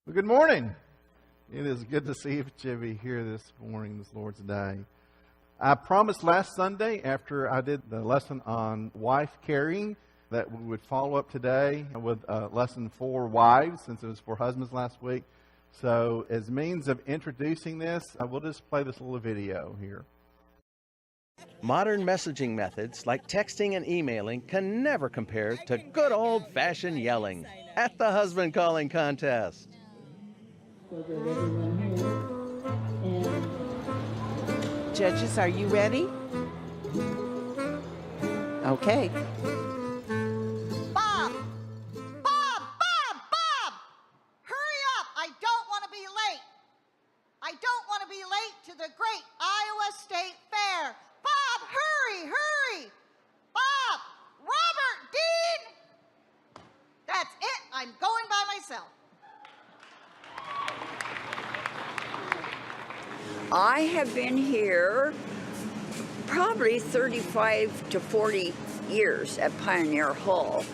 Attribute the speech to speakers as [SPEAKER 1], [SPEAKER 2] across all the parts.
[SPEAKER 1] Well, good morning. It is good to see each of you here this morning, this Lord's Day. I promised last Sunday, after I did the lesson on wife carrying, that we would follow up today with lesson for wives, since it was for husbands last week. So, as means of introducing this, I will just play this little video here.
[SPEAKER 2] Modern messaging methods like texting and emailing can never compare to good old-fashioned yelling at the husband calling contest.
[SPEAKER 3] Judges, are you ready? Okay.
[SPEAKER 4] Bob! Hurry up! I don't want to be late. I don't want to be late to the great Iowa State Fair. Bob, hurry! Bob! Robert! Dean! That's it. I'm going by myself.
[SPEAKER 5] I have been here probably 35 to 40 years at Pioneer Hall.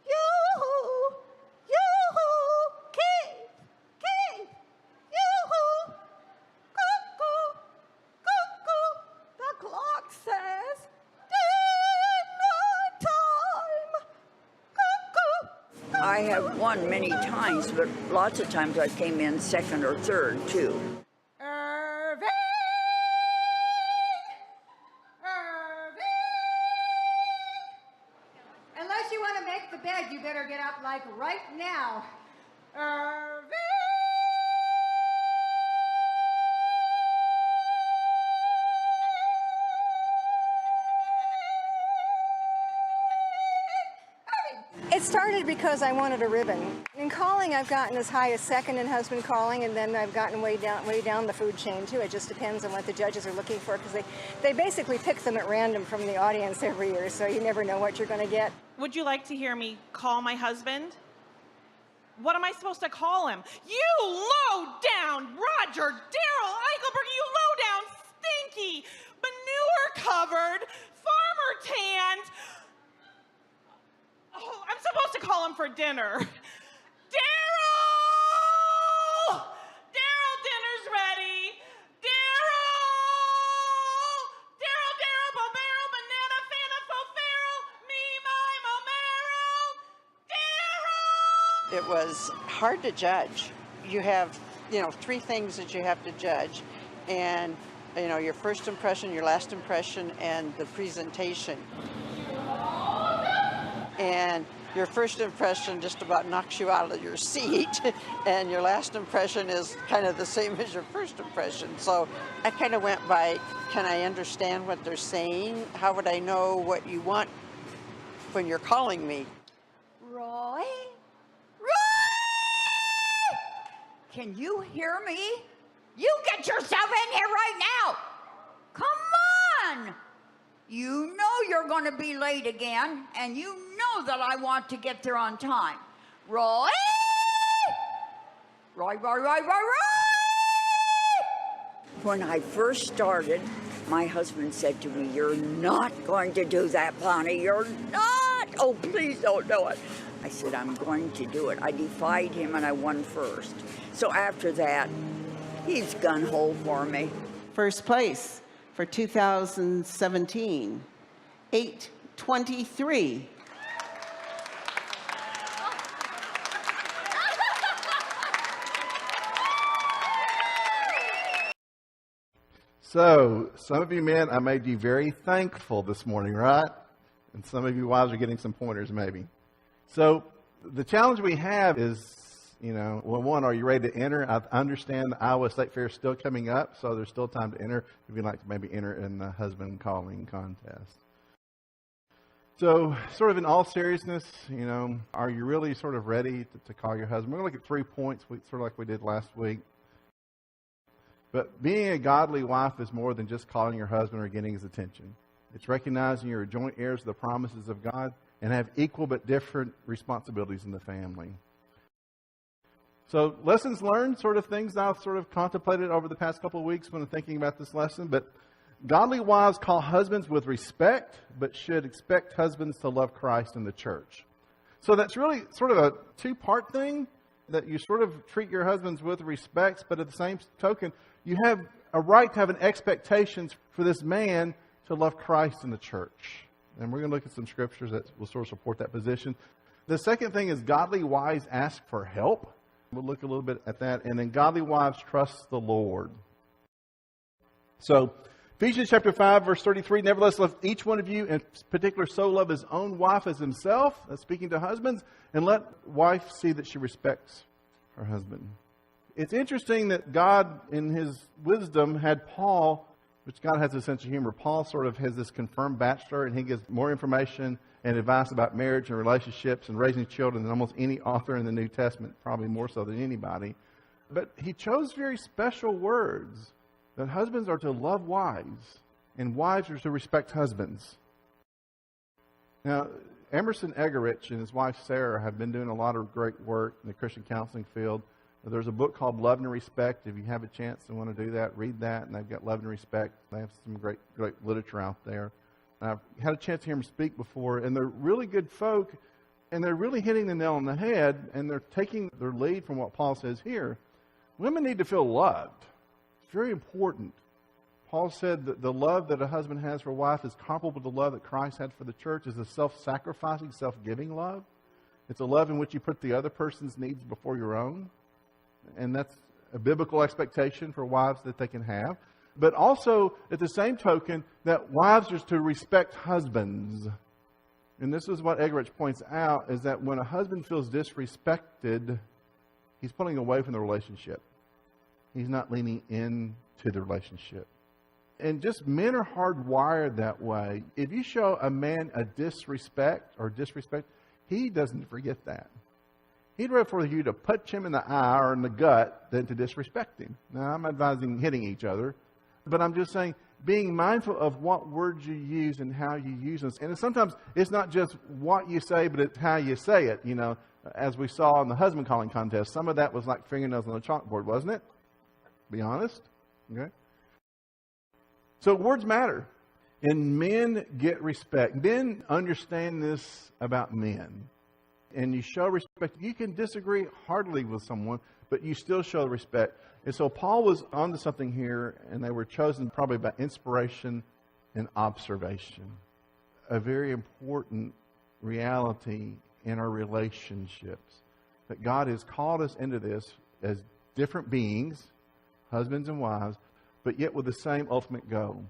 [SPEAKER 4] Yoo-hoo! Yoo-hoo! Cave! Yoo-hoo! Cuckoo! Cuckoo! The clock says dinner time! Cuckoo!
[SPEAKER 5] I have won many times, but lots of times I came in second or third, too.
[SPEAKER 4] Unless you want to make the bed, you better get up like right now. Irving!
[SPEAKER 6] It started because I wanted a ribbon. In calling, I've gotten as high as second in husband calling, and then I've gotten way down the food chain too. It just depends on what the judges are looking for, because they basically pick them at random from the audience every year, so you never know what you're going to get.
[SPEAKER 7] Would you like to hear me call my husband? What am I supposed to call him? You low-down Roger Darrell Eichelberg, you low-down stinky, manure-covered, farmer-tanned. Oh, I'm supposed to call him for dinner. Darrell! Darrell, dinner's ready. Darrell! Darrell, Bobarrel, banana, fana, fofarrel, me, my, Darrell!
[SPEAKER 3] It was hard to judge. You have, three things that you have to judge. And, your first impression, your last impression, and the presentation. And your first impression just about knocks you out of your seat, and your last impression is kind of the same as your first impression. So I kind of went by, can I understand what they're saying? How would I know what you want when you're calling me?
[SPEAKER 5] Roy? Can you hear me? You get yourself in here right now! Come on! You know you're going to be late again, and you know that I want to get there on time. Roy! Roy! When I first started, my husband said to me, "You're not going to do that, Bonnie. You're not. Oh, please don't do it." I said, "I'm going to do it." I defied him, and I won first. So after that, he's gun-ho for me.
[SPEAKER 3] First place for 2017, 823.
[SPEAKER 1] So, some of you men, I made you very thankful this morning, right? And some of you wives are getting some pointers, maybe. So, the challenge we have is, one, are you ready to enter? I understand the Iowa State Fair is still coming up, so there's still time to enter if you'd like to maybe enter in the husband calling contest. So, sort of in all seriousness, are you really sort of ready to call your husband? We're going to look at 3 points, sort of like we did last week. But being a godly wife is more than just calling your husband or getting his attention. It's recognizing you're joint heirs of the promises of God and have equal but different responsibilities in the family. So lessons learned, sort of things I've sort of contemplated over the past couple of weeks when I'm thinking about this lesson. But godly wives call husbands with respect, but should expect husbands to love Christ and the church. So that's really sort of a two-part thing. that you sort of treat your husbands with respect, but at the same token, you have a right to have an expectation for this man to love Christ in the church. And we're going to look at some scriptures that will sort of support that position. The second thing is godly wives ask for help. We'll look a little bit at that. And then godly wives trust the Lord. So, Ephesians chapter 5, verse 33, nevertheless, let each one of you in particular so love his own wife as himself, that's speaking to husbands, and let wife see that she respects her husband. It's interesting that God, in his wisdom, had Paul, which God has a sense of humor. Paul sort of has this confirmed bachelor, and he gives more information and advice about marriage and relationships and raising children than almost any author in the New Testament, probably more so than anybody. But he chose very special words, that husbands are to love wives, and wives are to respect husbands. Now, Emerson Egerich and his wife Sarah have been doing a lot of great work in the Christian counseling field. There's a book called Love and Respect. If you have a chance and want to do that, read that. And they've got Love and Respect. They have some great literature out there. I've had a chance to hear them speak before, and they're really good folk, and they're really hitting the nail on the head, and they're taking their lead from what Paul says here. Women need to feel loved. It's very important. Paul said that the love that a husband has for a wife is comparable to the love that Christ had for the church. It's a self-sacrificing, self-giving love. It's a love in which you put the other person's needs before your own. And that's a biblical expectation for wives that they can have. But also, at the same token, that wives are to respect husbands. And this is what Egerich points out, is that when a husband feels disrespected, he's pulling away from the relationship. He's not leaning into the relationship. And just men are hardwired that way. If you show a man a disrespect, he doesn't forget that. He'd rather for you to punch him in the eye or in the gut than to disrespect him. Now, I'm advising hitting each other, but I'm just saying being mindful of what words you use and how you use them. And sometimes it's not just what you say, but it's how you say it. You know, as we saw in the husband calling contest, some of that was like fingernails on a chalkboard, wasn't it? Be honest. Okay. So words matter. And men get respect. Men understand this about men. And you show respect. You can disagree heartily with someone, but you still show respect. And so Paul was onto something here, and they were chosen probably by inspiration and observation. A very important reality in our relationships. That God has called us into this as different beings, husbands and wives, but yet with the same ultimate goal.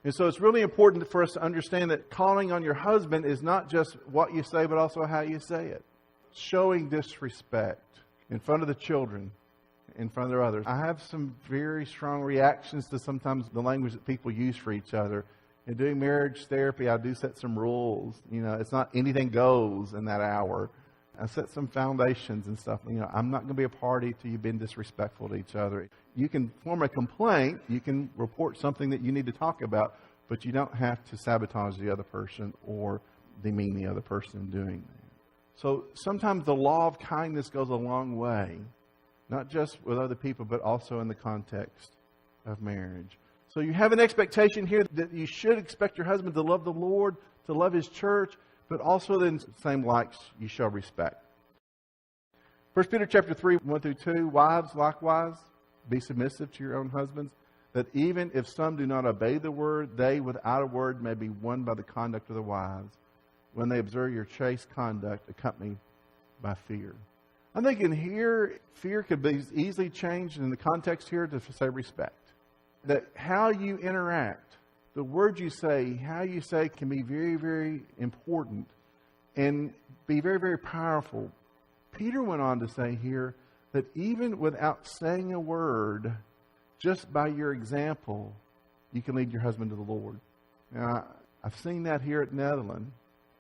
[SPEAKER 1] And so it's really important for us to understand that calling on your husband is not just what you say, but also how you say it. Showing disrespect in front of the children, in front of their others. I have some very strong reactions to sometimes the language that people use for each other. In doing marriage therapy, I do set some rules. You know, it's not anything goes in that hour. I set some foundations and stuff. You know, I'm not going to be a party to you being disrespectful to each other. You can form a complaint. You can report something that you need to talk about, but you don't have to sabotage the other person or demean the other person in doing that. So sometimes the law of kindness goes a long way, not just with other people, but also in the context of marriage. So you have an expectation here that you should expect your husband to love the Lord, to love his church, but also then same likes you shall respect. 1 Peter chapter 3, 1 through 2, wives likewise, be submissive to your own husbands, that even if some do not obey the word, they without a word may be won by the conduct of the wives, when they observe your chaste conduct accompanied by fear. I'm thinking here, fear could be easily changed in the context here to say respect. That how you interact, the words you say, how you say can be very, very important and be very, very powerful. Peter went on to say here that even without saying a word, just by your example, you can lead your husband to the Lord. Now, I've seen that here at Netherland.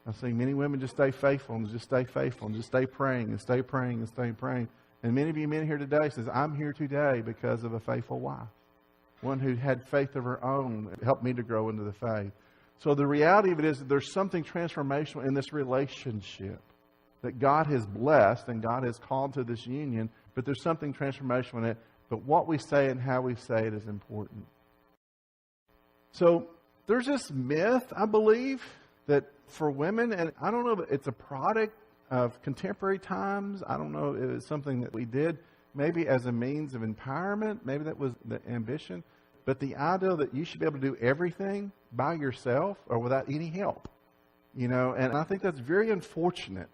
[SPEAKER 1] I've seen many women just stay faithful and just stay faithful and just stay praying and stay praying and stay praying. And many of you men here today says, I'm here today because of a faithful wife. One who had faith of her own, helped me to grow into the faith. So the reality of it is that there's something transformational in this relationship that God has blessed and God has called to this union, but there's something transformational in it. But what we say and how we say it is important. So there's this myth, I believe, that for women, and I don't know if it's a product of contemporary times. I don't know if it was something that we did maybe as a means of empowerment. Maybe that was the ambition. But the idea that you should be able to do everything by yourself or without any help, and I think that's very unfortunate.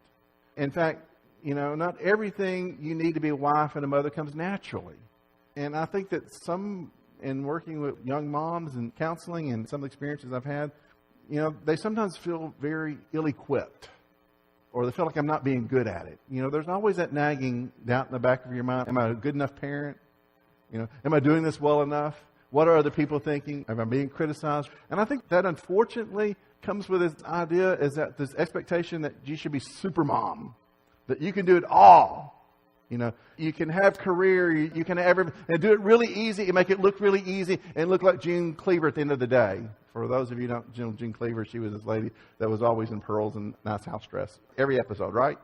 [SPEAKER 1] In fact, not everything you need to be a wife and a mother comes naturally. And I think that in working with young moms and counseling and some experiences I've had, they sometimes feel very ill-equipped, or they feel like I'm not being good at it. There's always that nagging doubt in the back of your mind. Am I a good enough parent? Am I doing this well enough? What are other people thinking? Am I being criticized? And I think that unfortunately comes with this idea, is that this expectation that you should be super mom, that you can do it all. You can have career, you can have everything, and do it really easy and make it look really easy and look like June Cleaver at the end of the day. For those of you who don't know June Cleaver, she was this lady that was always in pearls and nice house dress. Every episode, right?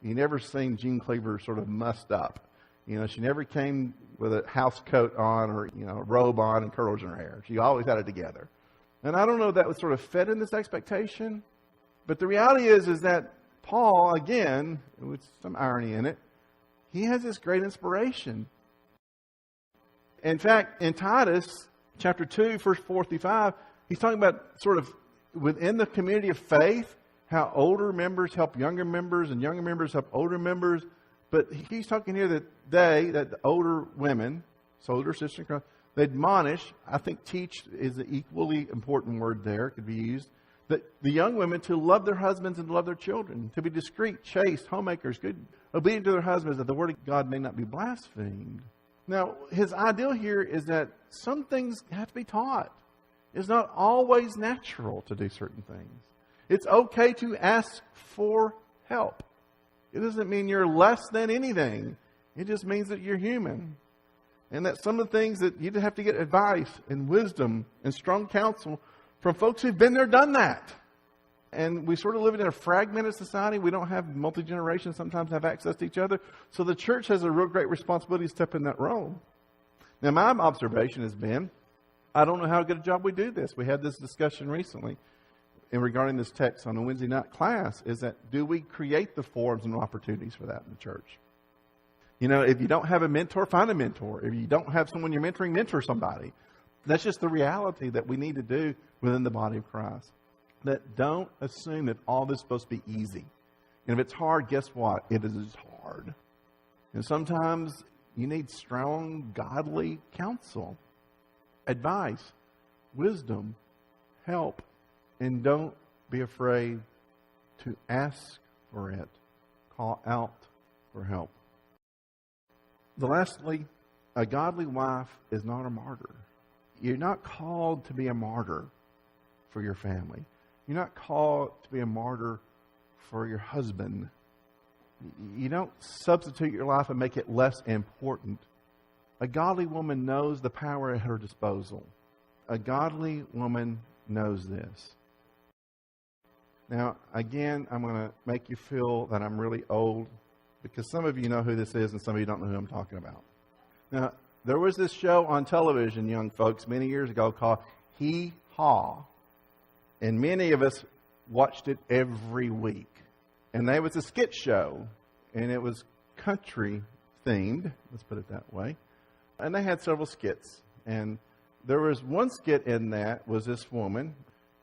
[SPEAKER 1] You never seen June Cleaver sort of mussed up. She never came with a house coat on or, a robe on and curls in her hair. She always had it together. And I don't know if that was sort of fed in this expectation. But the reality is that Paul, again, with some irony in it, he has this great inspiration. In fact, in Titus chapter 2, verse 4 through 5, he's talking about sort of within the community of faith, how older members help younger members and younger members help older members. But he's talking here that the older women, so older sisters in Christ, they admonish, I think teach is an equally important word there, could be used, that the young women to love their husbands and to love their children, to be discreet, chaste, homemakers, good, obedient to their husbands, that the word of God may not be blasphemed. Now, his ideal here is that some things have to be taught. It's not always natural to do certain things. It's okay to ask for help. It doesn't mean you're less than anything. It just means that you're human. And that some of the things that you have to get advice and wisdom and strong counsel from folks who've been there, done that. And we sort of live in a fragmented society. We don't have multi-generations sometimes have access to each other. So the church has a real great responsibility to step in that role. Now, my observation has been, I don't know how good a job we do this. We had this discussion recently in regarding this text on a Wednesday night class, is that do we create the forums and opportunities for that in the church? If you don't have a mentor, find a mentor. If you don't have someone you're mentoring, mentor somebody. That's just the reality that we need to do within the body of Christ. That don't assume that all this is supposed to be easy. And if it's hard, guess what? It is hard. And sometimes you need strong, godly counsel, advice, wisdom, help. And don't be afraid to ask for it. Call out for help. Lastly, a godly wife is not a martyr. You're not called to be a martyr for your family. You're not called to be a martyr for your husband. You don't substitute your life and make it less important. A godly woman knows the power at her disposal. A godly woman knows this. Now, again, I'm going to make you feel that I'm really old, because some of you know who this is and some of you don't know who I'm talking about. Now, there was this show on television, young folks, many years ago called Hee Haw. And many of us watched it every week. And there was a skit show. And it was country themed, let's put it that way. And they had several skits. And there was one skit in that was this woman,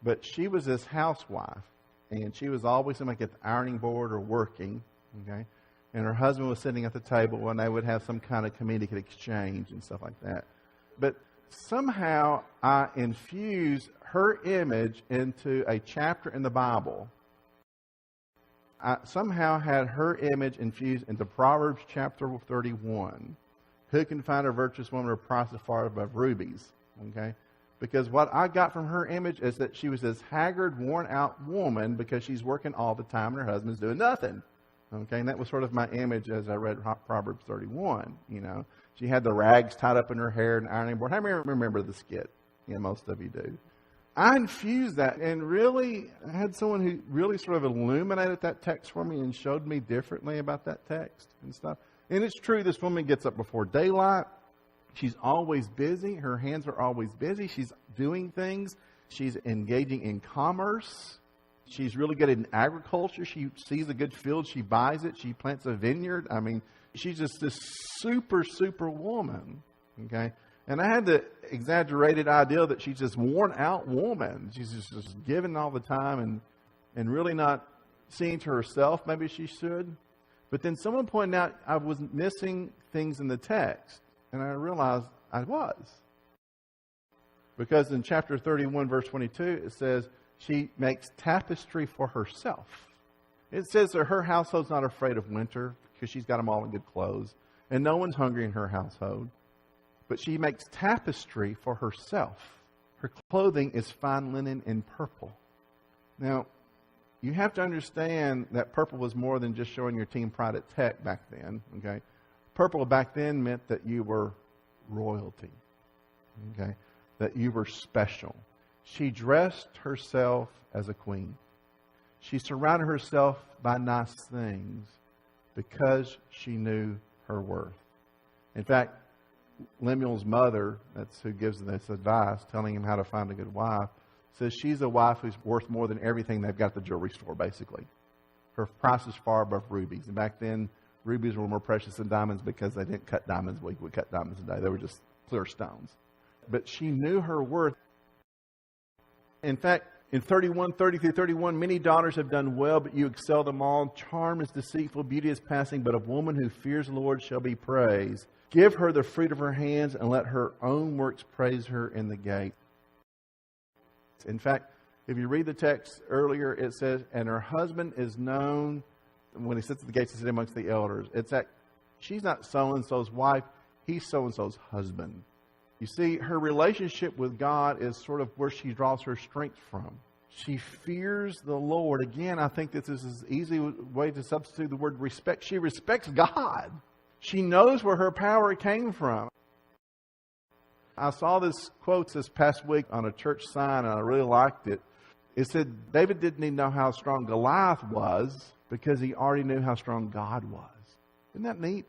[SPEAKER 1] but she was this housewife. And she was always somebody at the ironing board or working. Okay. And her husband was sitting at the table and they would have some kind of comedic exchange and stuff like that. But somehow I infused her image into a chapter in the Bible. I somehow had her image infused into Proverbs chapter 31. Who can find a virtuous woman or a price far above rubies? Okay? Because what I got from her image is that she was this haggard, worn-out woman because she's working all the time and her husband's doing nothing. Okay, and that was sort of my image as I read Proverbs 31, She had the rags tied up in her hair and ironing board. How many remember the skit? Most of you do. I infused that and really had someone who really sort of illuminated that text for me and showed me differently about that text and stuff. And it's true, this woman gets up before daylight. She's always busy. Her hands are always busy. She's doing things. She's engaging in commerce. She's really good in agriculture. She sees a good field, she buys it. She plants a vineyard. I mean, she's just this super, super woman. Okay? And I had the exaggerated idea that she's this worn out woman. She's just giving all the time and really not seeing to herself. Maybe she should. But then someone pointed out I was missing things in the text. And I realized I was. Because in chapter 31, verse 22, it says she makes tapestry for herself. It says that her household's not afraid of winter because she's got them all in good clothes. And no one's hungry in her household. But she makes tapestry for herself. Her clothing is fine linen in purple. Now, you have to understand that purple was more than just showing your team pride at Tech back then. Okay, purple back then meant that you were royalty. Okay, that you were special. She dressed herself as a queen. She surrounded herself by nice things because she knew her worth. In fact, Lemuel's mother, that's who gives this advice, telling him how to find a good wife, says she's a wife who's worth more than everything they've got at the jewelry store, basically. Her price is far above rubies. And back then, rubies were more precious than diamonds because they didn't cut diamonds. We would cut diamonds today. They were just clear stones. But she knew her worth. In fact, in 30 through 31, many daughters have done well, but you excel them all. Charm is deceitful, beauty is passing, but a woman who fears the Lord shall be praised. Give her the fruit of her hands, and let her own works praise her in the gate. In fact, if you read the text earlier, it says, and her husband is known, when he sits at the gates to sit amongst the elders. It's that she's not so-and-so's wife, he's so-and-so's husband. You see, her relationship with God is sort of where she draws her strength from. She fears the Lord. Again, I think this is an easy way to substitute the word respect. She respects God. She knows where her power came from. I saw this quote this past week on a church sign, and I really liked it. It said, David didn't even know how strong Goliath was because he already knew how strong God was. Isn't that neat?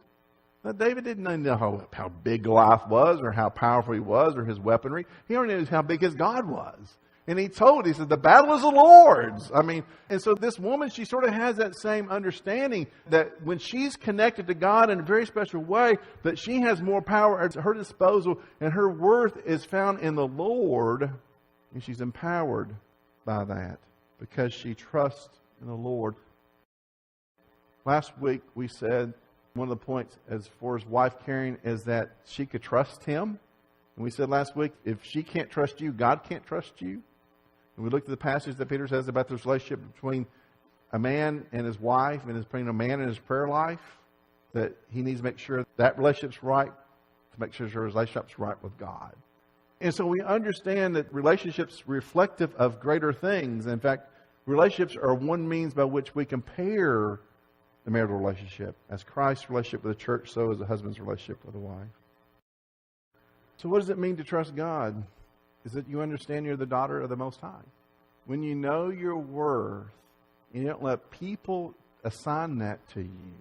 [SPEAKER 1] Now, David didn't know how big Goliath was or how powerful he was or his weaponry. He already knew how big his God was. And he said, the battle is the Lord's. I mean, and so this woman, she sort of has that same understanding that when she's connected to God in a very special way, that she has more power at her disposal and her worth is found in the Lord. And she's empowered by that because she trusts in the Lord. Last week we said one of the points as far as wife caring is that she could trust him. And we said last week, if she can't trust you, God can't trust you. And we looked at the passage that Peter says about this relationship between a man and his wife and between a man and his prayer life, that he needs to make sure that relationship's right to make sure his relationship's right with God. And so we understand that relationships reflective of greater things. In fact, relationships are one means by which we compare the marital relationship. As Christ's relationship with the church, so is a husband's relationship with a wife. So what does it mean to trust God? Is that you understand you're the daughter of the Most High. When you know your worth, you don't let people assign that to you.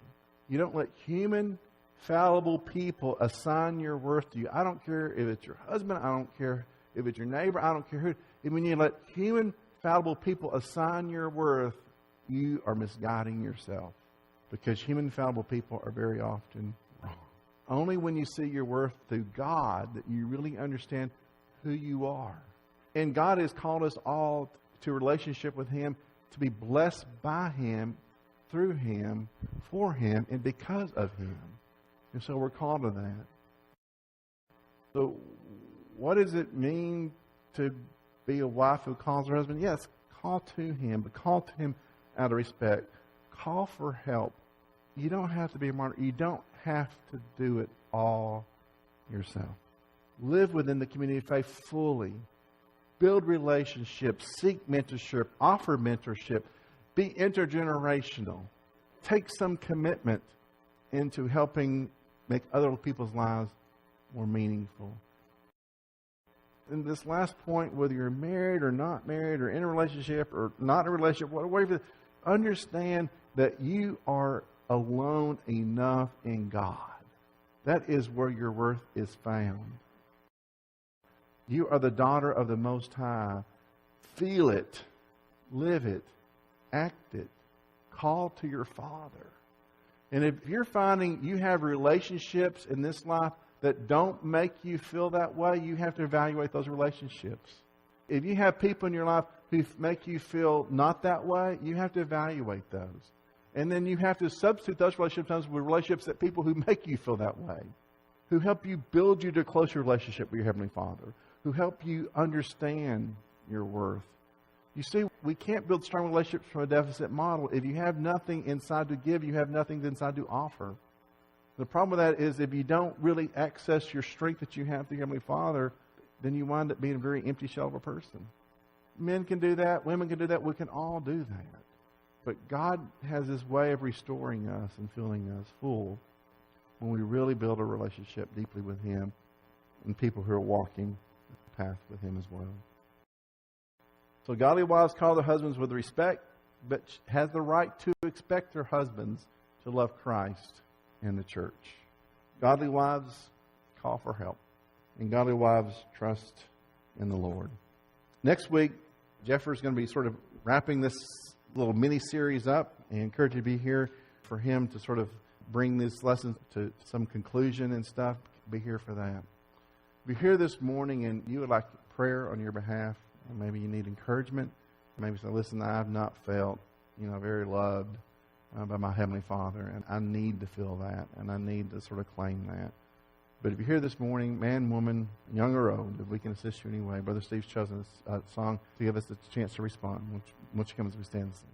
[SPEAKER 1] You don't let human, fallible people assign your worth to you. I don't care if it's your husband. I don't care if it's your neighbor. I don't care who. And when you let human, fallible people assign your worth, you are misguiding yourself. Because human, fallible people are very often wrong. Only when you see your worth through God that you really understand who you are. And God has called us all to a relationship with Him, to be blessed by Him, through Him, for Him, and because of Him. And so we're called to that. So what does it mean to be a wife who calls her husband? Yes, call to him, but call to him out of respect. Call for help. You don't have to be a martyr. You don't have to do it all yourself. Live within the community of faith fully. Build relationships. Seek mentorship. Offer mentorship. Be intergenerational. Take some commitment into helping make other people's lives more meaningful. And this last point, whether you're married or not married or in a relationship or not in a relationship, whatever, understand that you are alone enough in God. That is where your worth is found. You are the daughter of the Most High. Feel it. Live it. act it. Call to your Father. And if you're finding you have relationships in this life that don't make you feel that way, you have to evaluate those relationships. If you have people in your life who make you feel not that way, you have to evaluate those. And then you have to substitute those relationships with relationships that people who make you feel that way, who help you build you to a closer relationship with your Heavenly Father, who help you understand your worth. You see, we can't build strong relationships from a deficit model. If you have nothing inside to give, you have nothing inside to offer. The problem with that is if you don't really access your strength that you have through your Heavenly Father, then you wind up being a very empty shell of a person. Men can do that. Women can do that. We can all do that. But God has His way of restoring us and filling us full when we really build a relationship deeply with Him and people who are walking the path with Him as well. So godly wives call their husbands with respect, but has the right to expect their husbands to love Christ and the church. Godly wives call for help, and godly wives trust in the Lord. Next week, Jeffrey's going to be sort of wrapping this little mini-series up. I encourage you to be here for him to sort of bring these lessons to some conclusion and stuff. Be here for that. If you're here this morning and you would like prayer on your behalf, and maybe you need encouragement, maybe say, listen, I have not felt, very loved by my Heavenly Father, and I need to feel that, and I need to sort of claim that. But if you're here this morning, man, woman, young or old, if we can assist you anyway, Brother Steve's chosen a song to give us a chance to respond. Won't you come as we stand and sing?